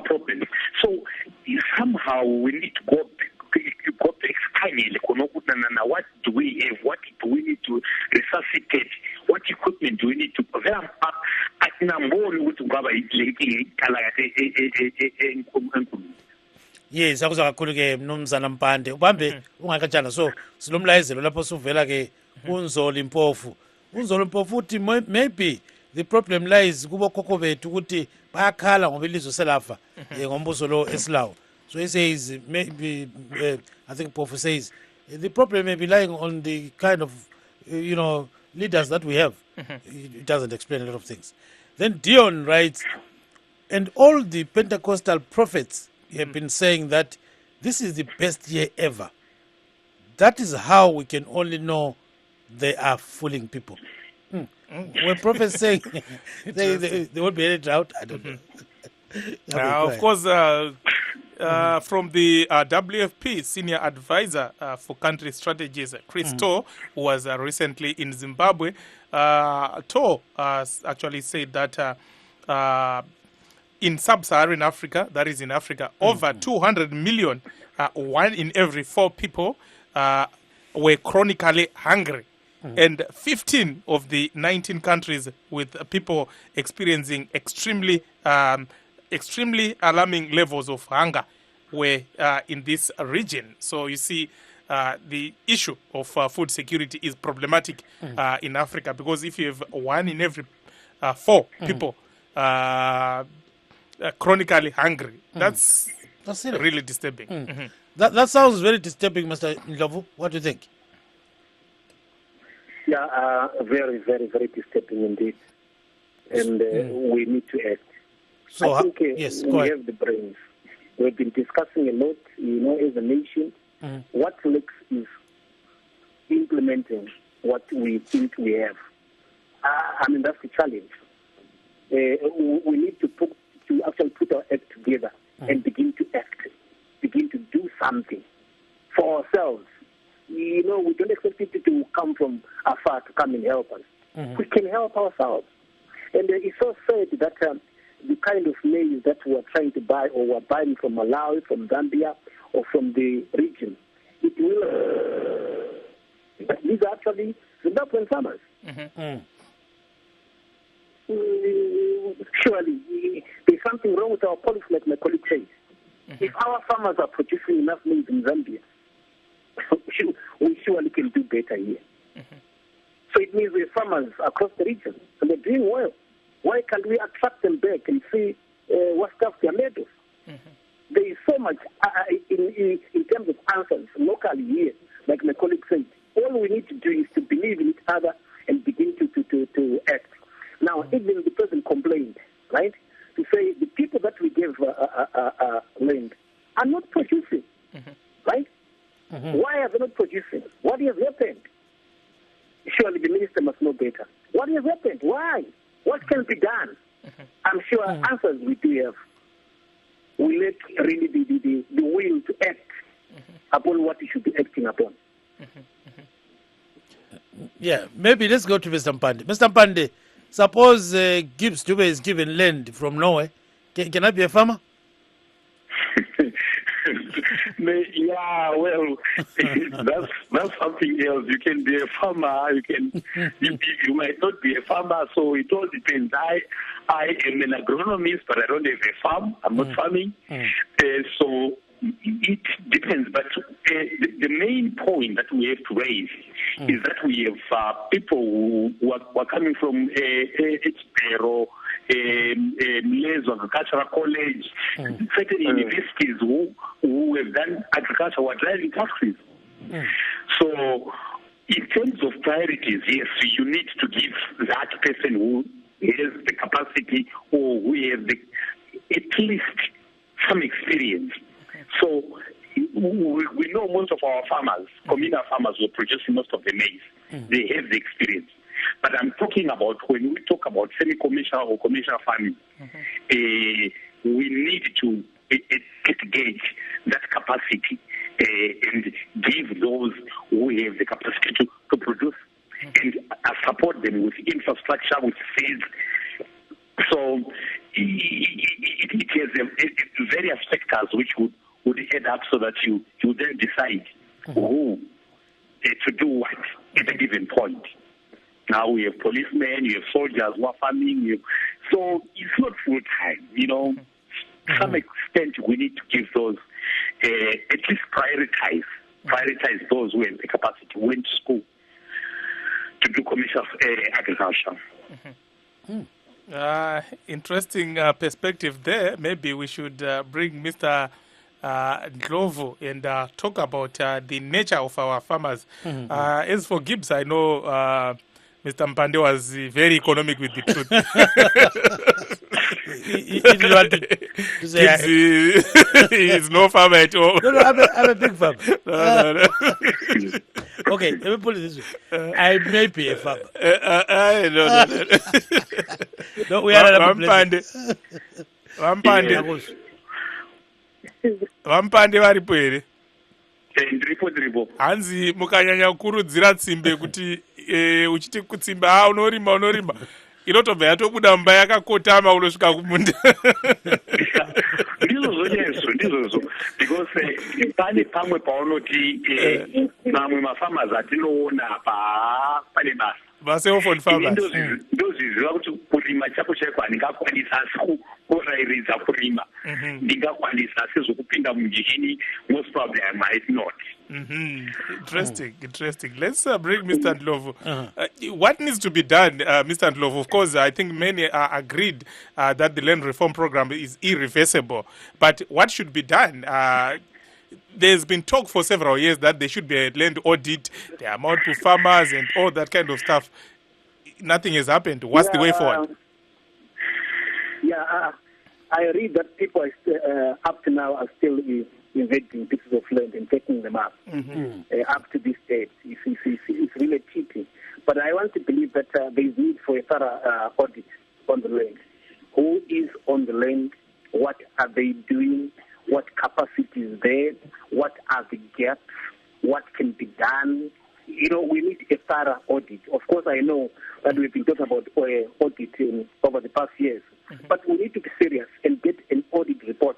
problem. So somehow we need to go back. What do we have? What do we need to resuscitate? What equipment do we need to develop? Yes, akuzwa kakhulu ke Mnumzana Mpande. Ubambe ungakatshana. So silomlayezelo lapho suvela ke uNzolo Mpofu. uNzolo Mpofu uthi maybe the problem lies kubo khokho bethu ukuthi bayakhala ngoba ilizwe selafa ngombuso lo esilawo. So he says maybe I think Mpofu says the problem may be lying on the kind of leaders that we have. It doesn't explain a lot of things. Then Dion writes, and all the Pentecostal prophets have been saying that this is the best year ever. That is how we can only know they are fooling people. When prophets say they won't be any drought, I don't know. Of course, from the WFP senior advisor for country strategies, Chris Toh, who was recently in Zimbabwe, Toh actually said that in sub-Saharan Africa, that is in Africa, over 200 million, 1 in every 4 people were chronically hungry. And 15 of the 19 countries with people experiencing extremely extremely alarming levels of hunger were in this region. So you see, the issue of food security is problematic in Africa, because if you have 1 in every 4 people chronically hungry, that's really disturbing. That sounds very disturbing, Mr. Ndlovu. What do you think? Yeah, very, very, very disturbing indeed. And we need to act. So, I think yes, we have the brains. We've been discussing a lot, as a nation. What lacks is implementing what we think we have. I mean, that's the challenge. We need to actually put our act together and begin to act, begin to do something for ourselves. We don't expect people to come from afar to come and help us. We can help ourselves. And it's so sad that the kind of maize that we're trying to buy, or we're buying from Malawi, from Zambia, or from the region, it will. But these are actually Zimbabwean farmers. Surely, there's something wrong with our policy, like my colleague says. If our farmers are producing enough maize in Zambia, we surely can do better here. So it means we have farmers across the region, and they're doing well. Why can't we attract them back and see what stuff they're made of? There is so much in terms of answers locally here, like my colleague said. All we need to do is to believe in each other and begin to act. Now, even the person complained, right, to say the people that we gave land are not producing, right? Why are they not producing? What has happened? Surely the minister must know better. What has happened? Why? What can be done? I'm sure answers we do have. We lack really the will to act upon what we should be acting upon. Yeah, maybe let's go to Mr. Mpande. Mr. Mpande, suppose Gibbs Dube is given land from Norway. Can I be a farmer? Yeah, well, that's something else. You can be a farmer. You might not be a farmer. So it all depends. I am an agronomist, but I don't have a farm. I'm not farming. So it depends. But the main point that we have to raise is that we have people who are coming from Hbero, Mlezo Agricultural College, certain universities who have done agriculture, who are driving taxis. So in terms of priorities, yes, you need to give that person who has the capacity or who has at least some experience. So we know most of our farmers, communal farmers, who are producing most of the maize. They have the experience. But I'm talking about when we talk about semi-commercial or commercial farming, we need to gauge that capacity and give those who have the capacity to produce and support them with infrastructure, with seeds. So it has various factors which would add up so that you then decide who to do what at a given point. Now we have policemen, you have soldiers who are farming. So it's not full time, To some extent, we need to give those, at least prioritize those who have the capacity, who went to school to do commercial agriculture. Interesting perspective there. Maybe we should bring Mr. Ndlovu and talk about the nature of our farmers. As for Gibbs, I know Mr. Mpande was very economic with the truth. He didn't want to say he is no farmer at all. No, I'm a big farmer. No. Okay, let me put it this way. I may be a farmer. No, we are Vampande varipo here. Ndiripo. Hanzi mukanyanya kukurudzira tsimbe kuti uchiti kutsimba unorima inotobva yatobuda mba yakakotama unosvika kumunda. Ndizvo because pane pamwe paunoti mamwe mafarmers atinoona pane basa Often farmers. Ndozviziva kuti kurima chako chaiko handingakwanisa asi orairidza kurima ndingakwanisa sezvokupinda mujini. Most probably I might not. Interesting. Let's bring Mr. Ndlovu. What needs to be done, Mr. Ndlovu? Of course, I think many are agreed that the land reform program is irreversible. But what should be done? There's been talk for several years that there should be a land audit, the amount to farmers and all that kind of stuff. Nothing has happened. What's the way forward? I read that people are up to now are still invading pieces of land and taking them up up to this date. It's really cheating. But I want to believe that there is need for a thorough audit on the land. Who is on the land? What are they doing? What capacity is there? What are the gaps? What can be done? We need a thorough audit. Of course, I know that we've been talking about auditing over the past years, but we need to be serious and get an audit report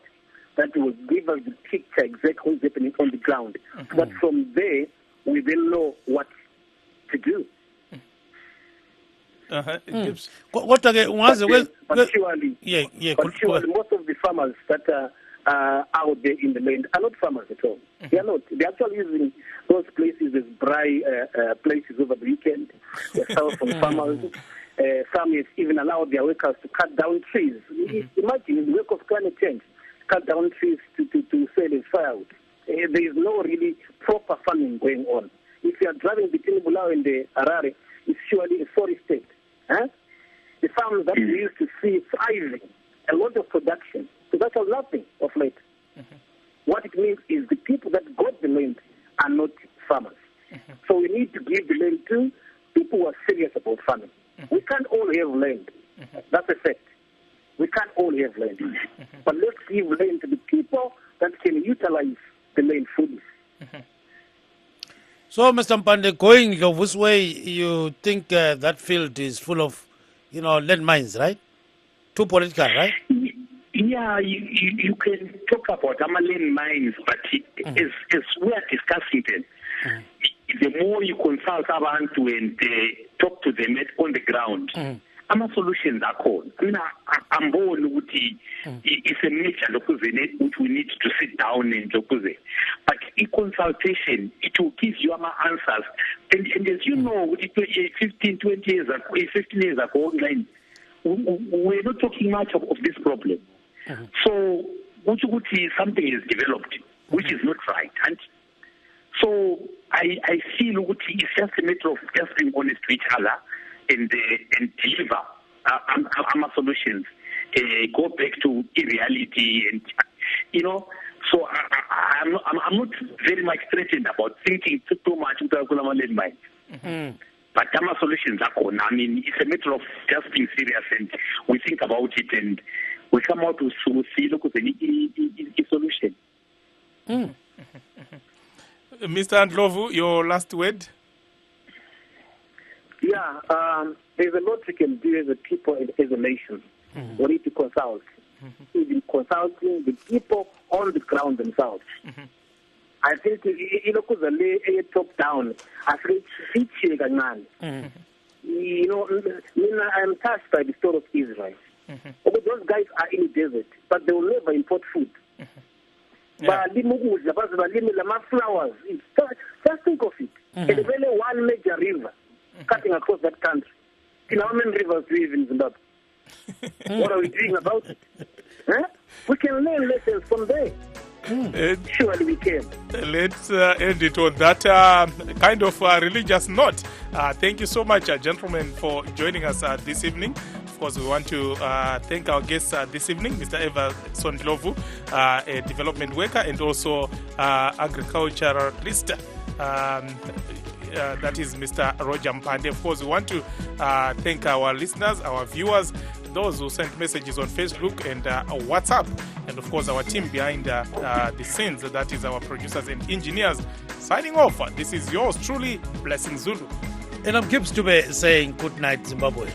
that will give us the picture exactly what's happening on the ground. But from there, we then know what to do. What again? But surely, most of the farmers that are out there in the land are not farmers at all. They are not. They're actually using those places as dry places over the weekend. They sell from farmers. Some have even allowed their workers to cut down trees. Imagine the work of climate change. Cut down trees to sell as firewood. There is no really proper farming going on. If you are driving between Bulao and the Harare, it's surely a forest state. The farms that we used to see thriving, a lot of production. So that's nothing of late. What it means is the people that got the land are not farmers. So we need to give the land to people who are serious about farming. We can't all have land. That's a fact. We can't all have land. But let's give land to the people that can utilize the land fully. So, Mr. Mpande, going this way, you think that field is full of, landmines, right? Too political, right? Yeah, you can talk about land mines, but as we are discussing it, the more you consult abantu and talk to them on the ground, solutions are called. I'm born with it's a nature which we need to sit down and talk with. But in consultation, it will give you answers. And as you know, 15 years ago, online, we're not talking much of this problem. So, something is developed, which is not right. And so, I feel it's just a matter of just being honest to each other and deliver our solutions. Go back to reality, and So I'm not very much threatened about thinking too much about land mines. But our solutions are gone. It's a matter of just being serious, and we think about it, and we come out with a solution. Mr. Ndlovu, your last word? Yeah, there's a lot we can do as a people and as a nation. We need to consult. We've been consulting the people on the ground themselves. I think, top down, I think I'm touched by the story of Israel. Those guys are in the desert, but they will never import food. But flowers, just think of it. And there's only one major river cutting across that country. How many rivers do we have in Zimbabwe? What are we doing about it? We can learn lessons from there. Surely we can. Let's end it on that kind of religious note. Thank you so much, gentlemen, for joining us this evening. Of course, we want to thank our guests this evening, Mr. Everson Ndlovu, a development worker and also agriculturalist. That is Mr. Roger Mpande. Of course, we want to thank our listeners, our viewers, those who sent messages on Facebook and WhatsApp, and of course our team behind the scenes, that is our producers and engineers. Signing off, this is yours truly, Blessing Zulu. And I'm Gibbs Dube saying good night, Zimbabwe.